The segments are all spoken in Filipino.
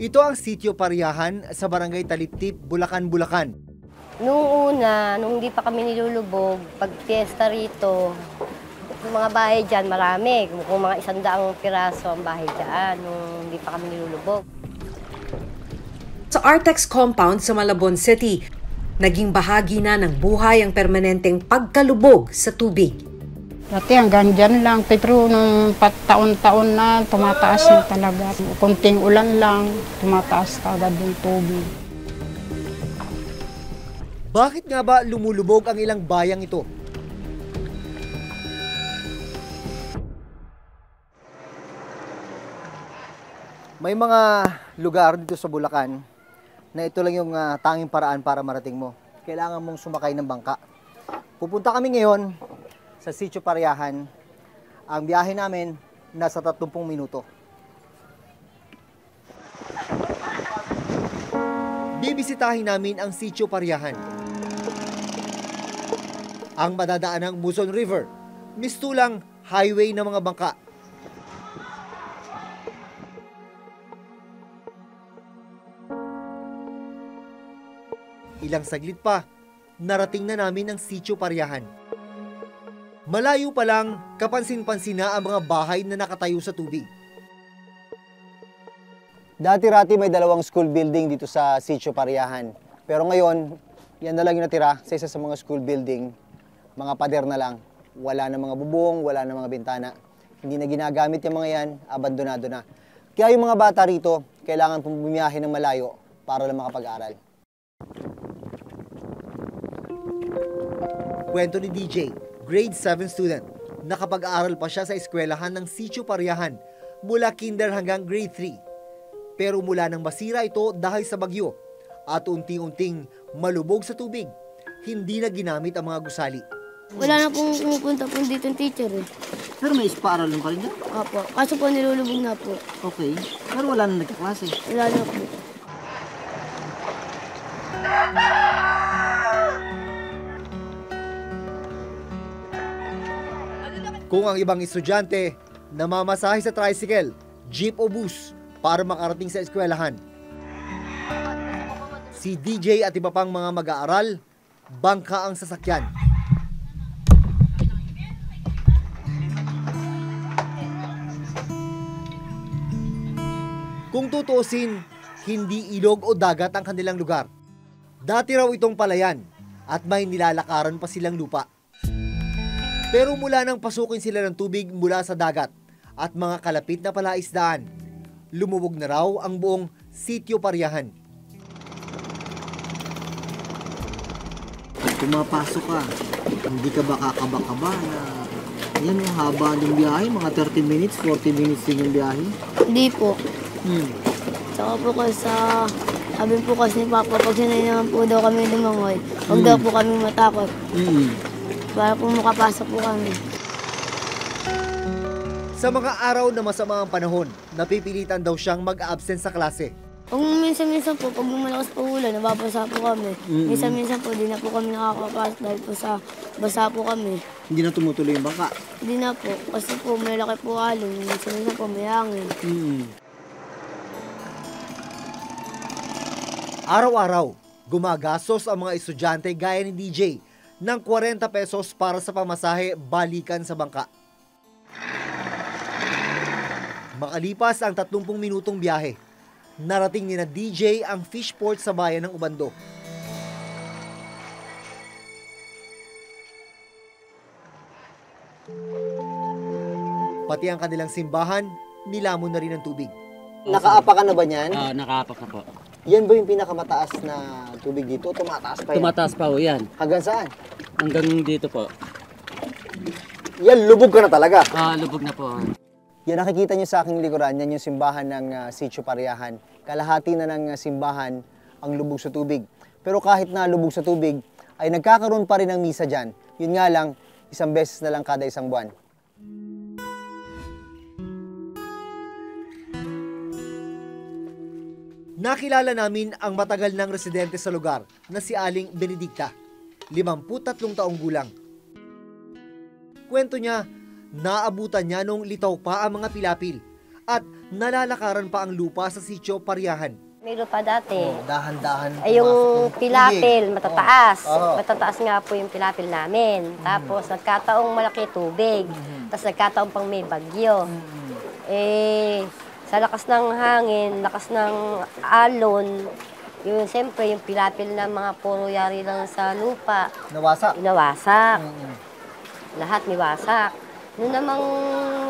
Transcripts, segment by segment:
Ito ang Sitio Pariahan sa Barangay Talitip, Bulacan, Bulacan. Noong una, nung hindi pa kami nilulubog, pag fiesta rito, yung mga bahay dyan marami. Kung mga 100 piraso ang bahay dyan nung hindi pa kami nilulubog. Sa Artex compound sa Malabon City, naging bahagi na ng buhay ang permanenteng pagkalubog sa tubig. Dati hanggang dyan lang, pero nung taon-taon na, tumataas na talaga. Kunting ulan lang, tumataas agad yung tubig. Bakit nga ba lumulubog ang ilang bayang ito? May mga lugar dito sa Bulacan na ito lang yung tanging paraan para marating mo. Kailangan mong sumakay ng bangka. Pupunta kami ngayon sa Sitio Pariahan. Ang biyahe namin nasa 30 minuto. Bibisitahin namin ang Sitio Pariahan. Ang madadaan ng Buzon River, mistulang highway ng mga bangka. Ilang saglit pa, narating na namin ang Sitio Pariahan. Malayo pa lang, kapansin-pansin na ang mga bahay na nakatayo sa tubig. Dati-rati may 2 school building dito sa Sitio Pariahan. Pero ngayon, yan na lang yung natira sa isa sa mga school building. Mga pader na lang. Wala na mga bubong, wala na mga bintana. Hindi na ginagamit yung mga yan, abandonado na. Kaya yung mga bata rito, kailangan pong bumiyahe ng malayo para lang makapag-aral. Kwento ni DJ, grade 7 student. Nakapag-aaral pa siya sa eskwelahan ng Sitio Pariahan mula kinder hanggang grade 3. Pero mula nang masira ito dahil sa bagyo at unti-unting malubog sa tubig, hindi na ginamit ang mga gusali. Wala na pong pumupunta po dito ng teacher eh. Pero may paaralan pa rin dyan? Opo, kaso po nilulubog na po. Okay. Pero wala na nagkaklase. Wala na po. Kung ang ibang estudyante namamasahe sa tricycle, jeep o bus para makarating sa eskwelahan, si DJ at iba pang mga mag-aaral, bangka ang sasakyan. Kung tutuusin, hindi ilog o dagat ang kanilang lugar. Dati raw itong palayan at may nilalakaran pa silang lupa. Pero mula nang pasukin sila ng tubig mula sa dagat at mga kalapit na palaisdaan, lumubog na raw ang buong Sitio Pariahan. Pumapasok ka, hindi ka ba kakaba-kaba na yan yung haba ng biyahe, mga 30 minutes, 40 minutes din yung biyahe? Hindi po. Saka po sabi po kasi ni Papa, pag sinay naman po daw kami lumangoy, huwag daw po kami matakot. Para po makapasok po kami. Sa mga araw na masama ang panahon, napipilitan daw siyang mag-absent sa klase. Kung minsan-minsan po, pag malakas po ulan, nababasa po kami. Minsan-minsan po, di na po kami nakakapasok dahil po sa basa po kami. Hindi na tumutuloy yung bangka? Hindi na po, kasi po may laki po alon. Minsan-minsan po may hangin. Araw-araw, gumagastos ang mga estudyante gaya ni DJ ng 40 pesos para sa pamasahe balikan sa bangka. Makalipas ang 30 minutong biyahe, narating ni na DJ ang fishport sa bayan ng Ubando. Pati ang kanilang simbahan, nilamon na rin ng tubig. Nakaapa ka na ba niyan? Nakaapak na po. Yan ba yung pinakamataas na tubig dito? Tumataas pa yan? Tumataas pa po yan. Hanggang saan? Hanggang dito po. Yan, lubog ka na talaga? Lubog na po. Yan, nakikita nyo sa aking likuran, yan yung simbahan ng Sitio Pariahan. Kalahati na ng simbahan ang lubog sa tubig. Pero kahit na lubog sa tubig, ay nagkakaroon pa rin ng misa dyan. Yun nga lang, 1 beses na lang kada 1 buwan. Nakilala namin ang matagal ng residente sa lugar na si Aling Benedicta, 53 taong gulang. Kwento niya, naabutan niya nung litaw pa ang mga pilapil at nalalakaran pa ang lupa sa Sitio Pariahan. May lupa dati. Dahan-dahan. Ay, yung pumasok pilapil, tubig. matataas. Oo. Matataas nga po yung pilapil namin. Tapos, nagkataong malaki tubig. Tapos, nagkataong pang may bagyo. Eh, sa lakas ng hangin, lakas ng alon, yung siyempre, yung pilapil na mga puro yari lang sa lupa, Nawasak. nawasak. Lahat niwasak. Noon namang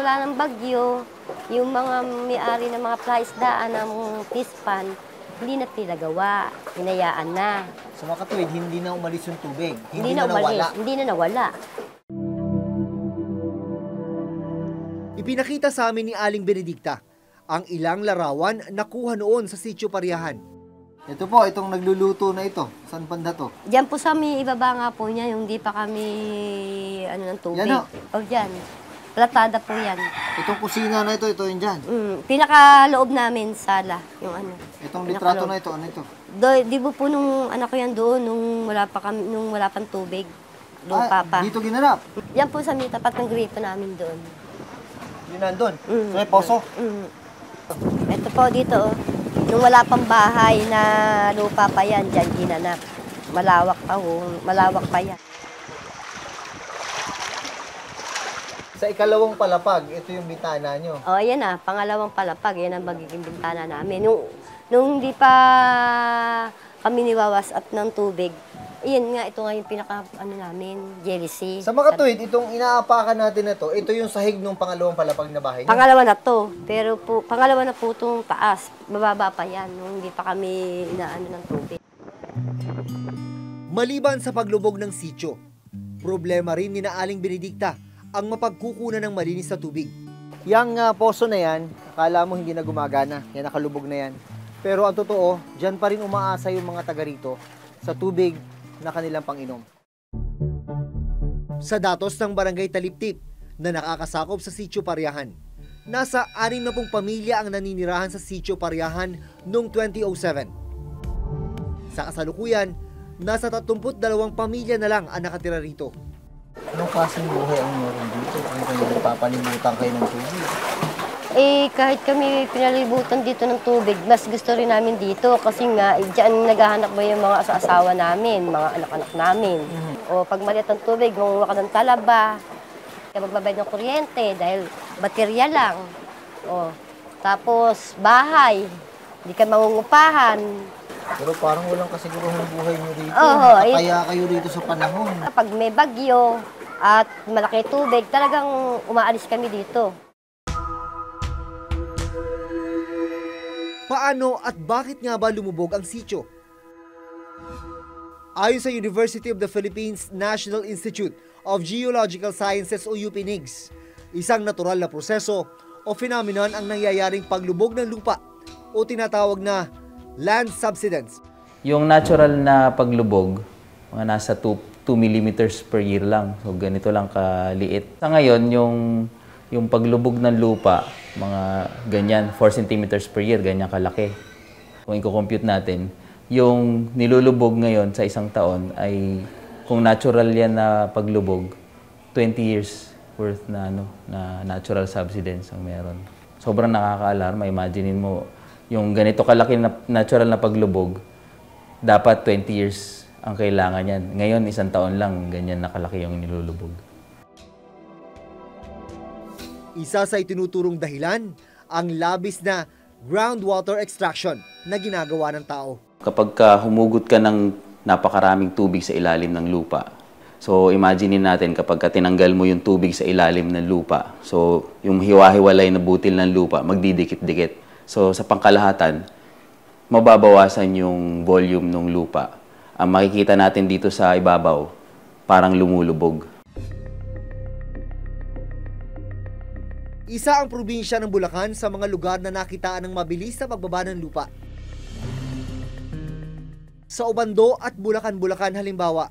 wala ng bagyo, yung mga may-ari ng mga plaisdaan ng pispan, hindi na pinagawa, hinayaan na. Sa mga katuwid, hindi na umalis yung tubig. Hindi na umalis, hindi na nawala. Ipinakita sa amin ni Aling Benedicta ang ilang larawan na kuha noon sa Sitio Pariahan. Ito po, itong nagluluto na ito. Saan banda to? Diyan po sa may ibaba nga po niya, yung di pa kami ng tubig. Yan o. O dyan. Platada po yan. Itong kusina na ito yung dyan. Pinakaloob namin, sala. Yung ano. Itong litrato na ito, ano ito? Di ba po nung anak ko yan doon, nung wala pang tubig. Lupa pa. Dito ginanap. Yan po sa may tapat ng gripo namin doon. Yun nandun. May poso. Ito po dito, oh. Nung wala pang bahay na lupa pa yan, dyan ginanap. Malawak pa, malawak pa yan. Sa ikalawang palapag, ito yung bitana nyo. O, ayan na, pangalawang palapag, yan ang magiging bintana namin. Nung hindi pa kami niwawas up ng tubig, iyan nga, ito nga yung pinaka, namin, jealousy. Sa mga katuwid, itong inaapakan natin na ito yung sahig ng pangalawang palapag na bahay nyo. Pangalawa na to, pero po, pangalawa na po itong taas, bababa pa yan, nung hindi pa kami inaano ng tubig. Maliban sa paglubog ng sitio, problema rin ni na Aling Benedicta ang mapagkukunan ng malinis na tubig. Yang poso na yan, akala mo hindi na gumagana, yan nakalubog na yan. Pero ang totoo, dyan pa rin umaasa yung mga taga rito sa tubig na kanilang panginom. Sa datos ng Barangay Taliptip na nakakasakop sa Sitio Pariahan, nasa 60 pamilya ang naninirahan sa Sitio Pariahan noong 2007. Sa kasalukuyan, nasa 32 pamilya na lang ang nakatira rito. Anong klaseng buhay ang meron dito? Kung kayo napapalibutan kayo ng tubig? Kahit kami pinalibutan dito ng tubig, mas gusto rin namin dito kasi nga, dyan naghahanap mo yung mga asawa namin, mga anak-anak namin. O pag maliit ang tubig, manguha ka ng talaba, magbabayad ng kuryente dahil baterya lang. O, tapos bahay, hindi ka mangungupahan. Pero parang walang kasiguruhan buhay nyo rito. Oo, Kaya kayo rito sa panahon. Pag may bagyo at malaki tubig, talagang umaalis kami dito. Paano at bakit nga ba lumubog ang sitio? Ayon sa University of the Philippines National Institute of Geological Sciences o UPNIGS, isang natural na proseso o phenomenon ang nangyayaring paglubog ng lupa o tinatawag na land subsidence. Yung natural na paglubog, mga nasa 2 millimeters per year lang. So ganito lang kaliit. Sa ngayon, yung paglubog ng lupa, mga ganyan, 4 centimeters per year, ganyan kalaki. Kung i-compute natin, yung nilulubog ngayon sa isang taon ay, kung natural yan na paglubog, 20 years worth na, na natural subsidence ang meron. Sobrang nakaka-alarma. Imaginein mo, yung ganito kalaki na natural na paglubog, dapat 20 years ang kailangan yan. Ngayon, isang taon lang, ganyan nakalaki yung nilulubog. Isa sa itinuturong dahilan, ang labis na groundwater extraction na ginagawa ng tao. Kapag humugot ka ng napakaraming tubig sa ilalim ng lupa, so imaginein natin kapag tinanggal mo yung tubig sa ilalim ng lupa, so yung hiwa-hiwalay na butil ng lupa, magdidikit-dikit. So sa pangkalahatan, mababawasan yung volume ng lupa. Ang makikita natin dito sa ibabaw, parang lumulubog. Isa ang probinsya ng Bulacan sa mga lugar na nakitaan ng mabilis na pagbaba ng lupa. Sa Obando at Bulacan halimbawa,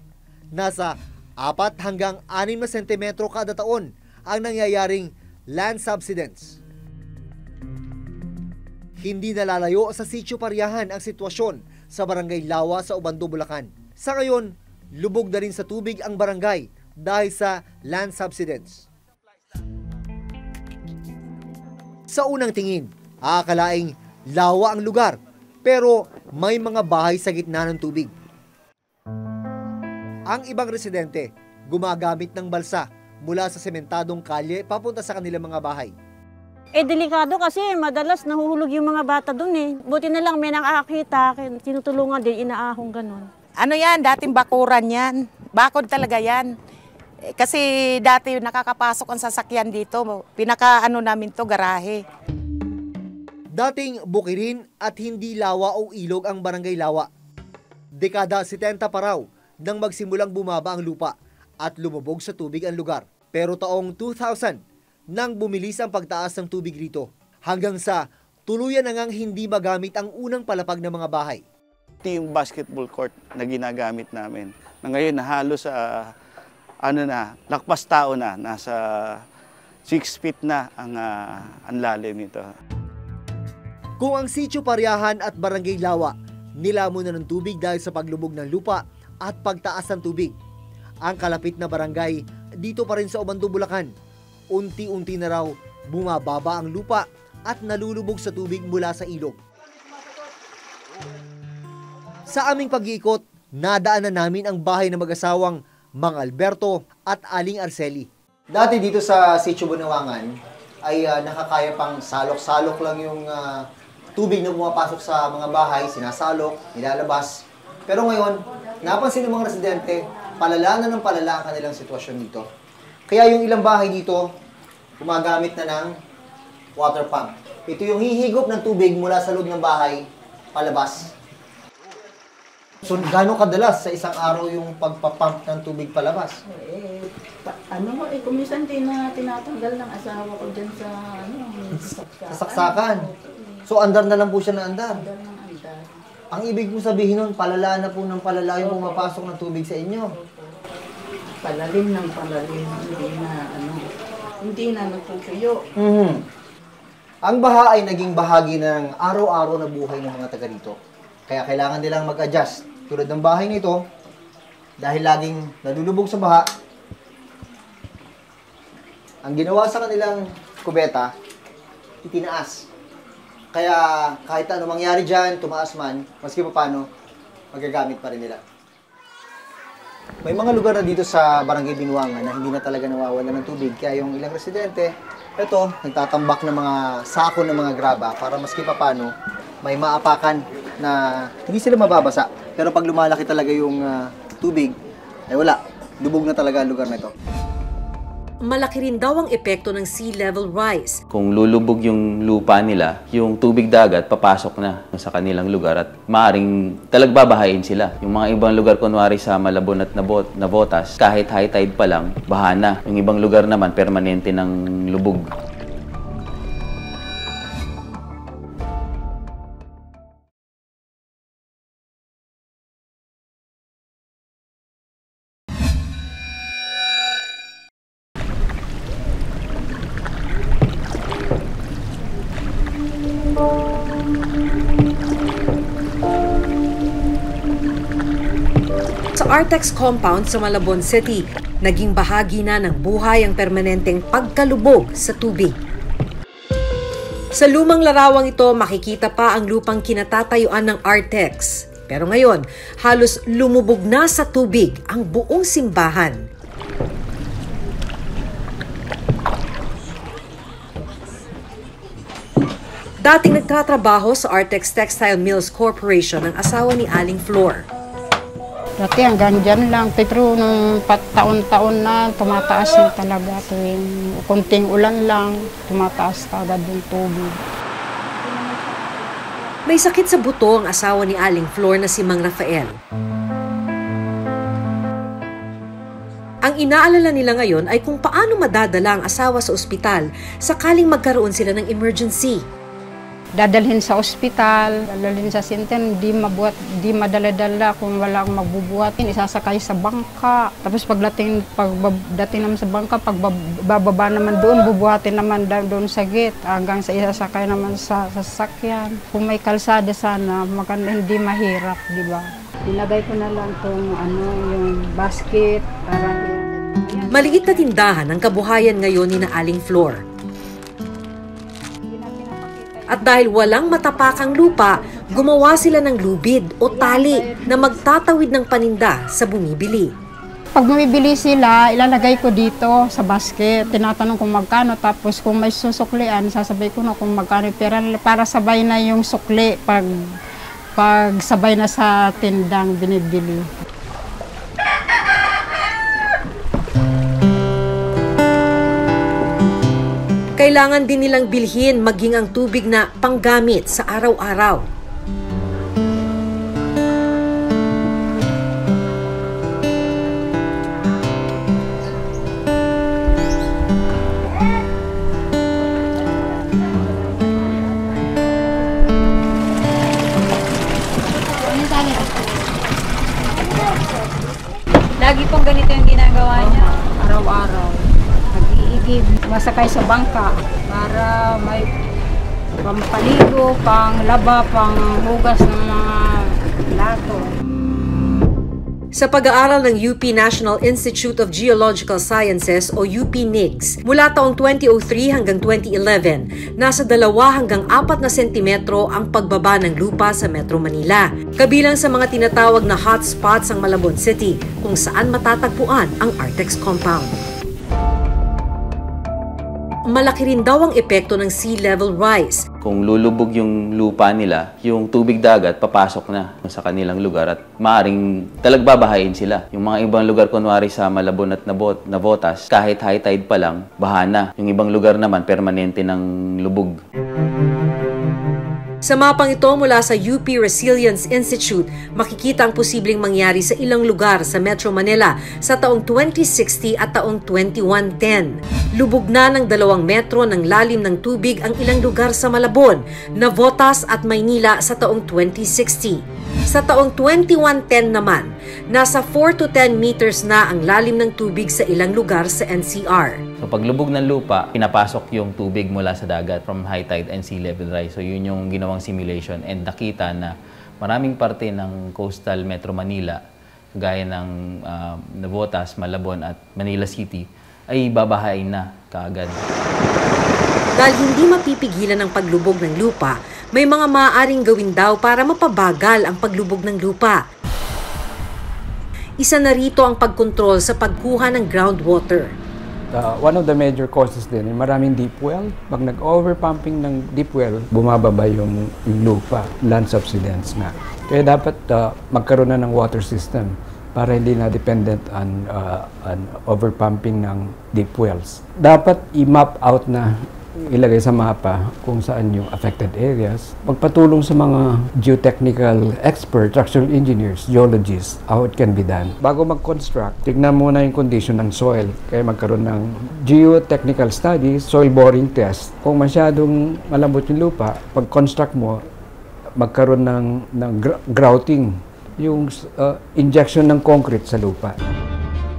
nasa 4 hanggang 6 na sentimetro kada taon ang nangyayaring land subsidence. Hindi nalalayo sa Sitio Pariahan ang sitwasyon sa Barangay Lawa sa Obando, Bulacan. Sa ngayon, lubog na rin sa tubig ang barangay dahil sa land subsidence. Sa unang tingin, aakalaing lawa ang lugar, pero may mga bahay sa gitna ng tubig. Ang ibang residente, gumagamit ng balsa mula sa sementadong kalye papunta sa kanilang mga bahay. Delikado kasi madalas nahuhulog yung mga bata doon eh. Buti na lang may nakakita, tinutulungan din, inaahong ganun. Ano yan, dating bakuran yan. Bakod talaga yan. Kasi dati nakakapasok ang sasakyan dito. Pinaka-ano namin to, garahe. Dating bukirin at hindi lawa o ilog ang Barangay Lawa. Dekada 70 pa raw nang magsimulang bumaba ang lupa at lumubog sa tubig ang lugar. Pero taong 2000, nang bumilis ang pagtaas ng tubig rito, hanggang sa tuluyan na ngang hindi magamit ang unang palapag ng mga bahay. Ito yung basketball court na ginagamit namin. Na ngayon halos lakpas tao na, nasa 6 feet na ang lalim nito. Kung ang Sitio Pariahan at Barangay Lawa nilamon na ng tubig dahil sa paglubog ng lupa at pagtaas ng tubig, ang kalapit na barangay dito pa rin sa Obando, Bulacan, unti-unti na raw bumababa ang lupa at nalulubog sa tubig mula sa ilog. Sa aming pag-iikot, nadaanan namin ang bahay ng mag-asawang Mang Alberto at Aling Arceli. Dati dito sa Sitio Bunawangan ay nakakaya pang salok-salok lang yung tubig na pumapasok sa mga bahay, sinasalok, nilalabas. Pero ngayon, napansin ng mga residente, palala na ng palala ang kanilang sitwasyon dito. Kaya yung ilang bahay dito, gumagamit na ng water pump. Ito yung hihigop ng tubig mula sa loob ng bahay, palabas. So, gano'ng kadalas sa isang araw yung pagpapump ng tubig palabas? Kumisan din na tinatanggal ng asawa ko dyan sa, sa saksakan. So, andar na lang po siya na andar. Andar ng andar. Ang ibig po sabihin nun, palala na po ng palala yung pumapasok ng tubig sa inyo. Palalim ng palalim, hindi na natutuyo. Ang baha ay naging bahagi ng araw-araw na buhay ng mga taga dito. Kaya kailangan nilang mag-adjust. Tulad ng bahay nito, dahil laging nalulubog sa baha, ang ginawa sa kanilang kubeta, itinaas. Kaya kahit ano mangyari dyan, tumaas man, maski pa paano, magagamit pa rin nila. May mga lugar na dito sa Barangay Binuangan na hindi na talaga nawawala ng tubig. Kaya yung ilang residente, ito, nagtatambak ng mga sako ng mga graba para maski pa paano, may maapakan na hindi sila mababasa. Pero pag lumalaki talaga yung tubig, ay wala. Lubog na talaga ang lugar na ito. Malaki rin daw ang epekto ng sea level rise. Kung lulubog yung lupa nila, yung tubig dagat papasok na sa kanilang lugar at maaaring talagbabahain sila. Yung mga ibang lugar, kunwari sa Malabon at Navotas, kahit high tide pa lang, baha na. Yung ibang lugar naman, permanente ng lubog. Sa Artex compound sa Malabon City, naging bahagi na ng buhay ang permanenteng pagkalubog sa tubig. Sa lumang larawang ito, makikita pa ang lupang kinatatayuan ng Artex. Pero ngayon, halos lumubog na sa tubig ang buong simbahan. Dating nagtatrabaho sa Artex Textile Mills Corporation ang asawa ni Aling Flor. Dati hanggang dyan lang, pero nung taon-taon na, tumataas na talaga. Tuwing kunting ulan lang, tumataas agad yung tubig. May sakit sa buto ang asawa ni Aling Flor na si Mang Rafael. Ang inaalala nila ngayon ay kung paano madadala ang asawa sa ospital sakaling magkaroon sila ng emergency. Dadalhin sa ospital, dadalhin sa sinten, di madala-dala kung wala akong magbubuhatin, isasakay sa bangka. Tapos pagdating naman sa bangka, pagbababa naman doon, bubuhatin naman doon sa gate, hanggang sa isasakay naman sa sasakyan. Kung may kalsada sana, maganda, hindi mahirap, di ba? Nilagay ko na lang itong yung basket para... Maliit na tindahan ang kabuhayan ngayon ni na Aling Flor. At dahil walang matapakang lupa, gumawa sila ng lubid o tali na magtatawid ng paninda sa bumibili. Pag bumibili sila, ilalagay ko dito sa basket. Tinatanong kung magkano, tapos kung may susuklian, sasabay ko na kung magkano yung pera para sabay na yung sukli pag sabay na sa tindang binibili. Kailangan din nilang bilhin maging ang tubig na panggamit sa araw-araw. Lagi pong ganito yung ginagawa niya. Araw-araw. Nag-iigib, masakay sa bangka para may pampaligo, panglaba, panghugas ng mga lato. Sa pag-aaral ng UP National Institute of Geological Sciences o UP-NIGS, mula taong 2003 hanggang 2011, nasa 2 hanggang 4 na sentimetro ang pagbaba ng lupa sa Metro Manila. Kabilang sa mga tinatawag na hotspots ang Malabon City, kung saan matatagpuan ang Artex Compound. Malaki rin daw ang epekto ng sea level rise. Kung lulubog yung lupa nila, yung tubig dagat papasok na sa kanilang lugar at maaaring talagbabahain sila. Yung mga ibang lugar, kunwari sa Malabon at Navotas, kahit high tide pa lang, baha na. Yung ibang lugar naman, permanente ng lubog. Sa mapang ito mula sa UP Resilience Institute, makikita ang posibleng mangyari sa ilang lugar sa Metro Manila sa taong 2060 at taong 2110. Lubog na ng 2 metro ng lalim ng tubig ang ilang lugar sa Malabon, Navotas at Maynila sa taong 2060. Sa taong 2110 naman, nasa 4 to 10 meters na ang lalim ng tubig sa ilang lugar sa NCR. So paglubog ng lupa, pinapasok yung tubig mula sa dagat from high tide and sea level rise. So yun yung ginawang simulation and nakita na maraming parte ng coastal Metro Manila, gaya ng Navotas, Malabon at Manila City, ay babahain na kaagad. Dahil hindi mapipigilan ang paglubog ng lupa, may mga maaaring gawin daw para mapabagal ang paglubog ng lupa. Isa na rito ang pagkontrol sa pagkuha ng groundwater. One of the major causes din, maraming deep well. Pag nag-overpumping ng deep well, bumababa yung lupa, land subsidence na. Kaya dapat magkaroon na ng water system para hindi na dependent on overpumping ng deep wells. Dapat i-map out na, ilagay sa mapa kung saan yung affected areas. Magpatulong sa mga geotechnical experts, structural engineers, geologists, how it can be done. Bago mag-construct, tignan muna yung condition ng soil. Kaya magkaroon ng geotechnical studies, soil boring test. Kung masyadong malambot yung lupa, pag-construct mo, magkaroon ng grouting, yung injection ng concrete sa lupa.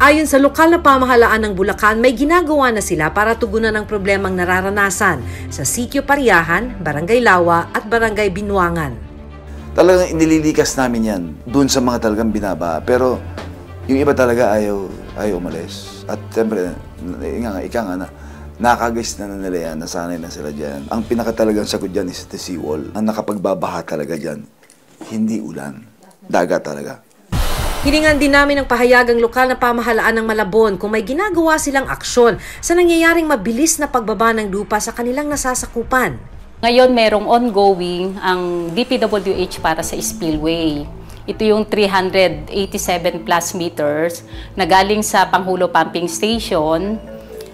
Ayon sa lokal na pamahalaan ng Bulacan, may ginagawa na sila para tugunan ang problemang nararanasan sa Sitio Pariahan, Barangay Lawa at Barangay Binuangan. Talagang inililikas namin yan dun sa mga talagang binaba. Pero yung iba talaga ayaw umalis. At siyempre, ika nga na, nakagis na nila yan, nasanay na sila dyan. Ang pinakatalagang sagot dyan is the seawall. Ang nakapagbabaha talaga dyan, hindi ulan, dagat talaga. Hiningan din namin ng pahayagang lokal na pamahalaan ng Malabon kung may ginagawa silang aksyon sa nangyayaring mabilis na pagbaba ng lupa sa kanilang nasasakupan. Ngayon merong ongoing ang DPWH para sa spillway. Ito yung 387 plus meters na galing sa Panghulo Pumping Station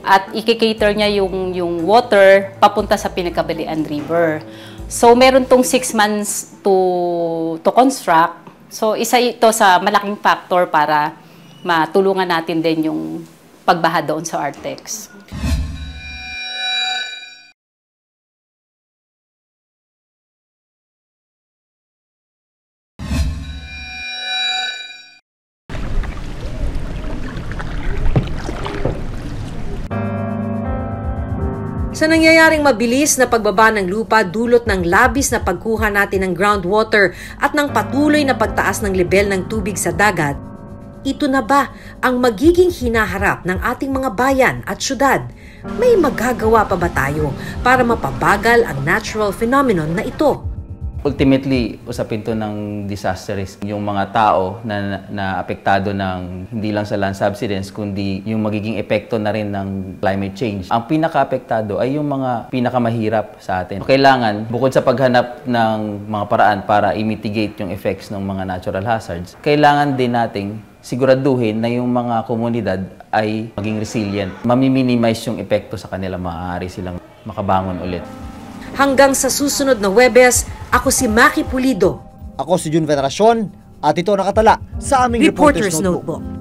at i-cater niya yung water papunta sa Pinagkabalian River. So meron tong 6 months to construct. So, isa ito sa malaking factor para matulungan natin din yung pagbaha doon sa Artex. Sa nangyayaring mabilis na pagbaba ng lupa dulot ng labis na pagkuha natin ng groundwater at ng patuloy na pagtaas ng lebel ng tubig sa dagat, ito na ba ang magiging hinaharap ng ating mga bayan at syudad may magagawa pa ba tayo para mapabagal ang natural phenomenon na ito? Ultimately, usapin to ng disaster risk. Yung mga tao na apektado ng hindi lang sa land subsidence, kundi yung magiging epekto na rin ng climate change. Ang pinaka-apektado ay yung mga pinakamahirap sa atin. Kailangan, bukod sa paghanap ng mga paraan para i-mitigate yung effects ng mga natural hazards, kailangan din nating siguraduhin na yung mga komunidad ay maging resilient. Mami-minimize yung epekto sa kanila, maaari silang makabangon ulit. Hanggang sa susunod na Huwebes, ako si Maki Pulido. Ako si Jun Veneracion at ito nakatala sa aming Reporter's Notebook.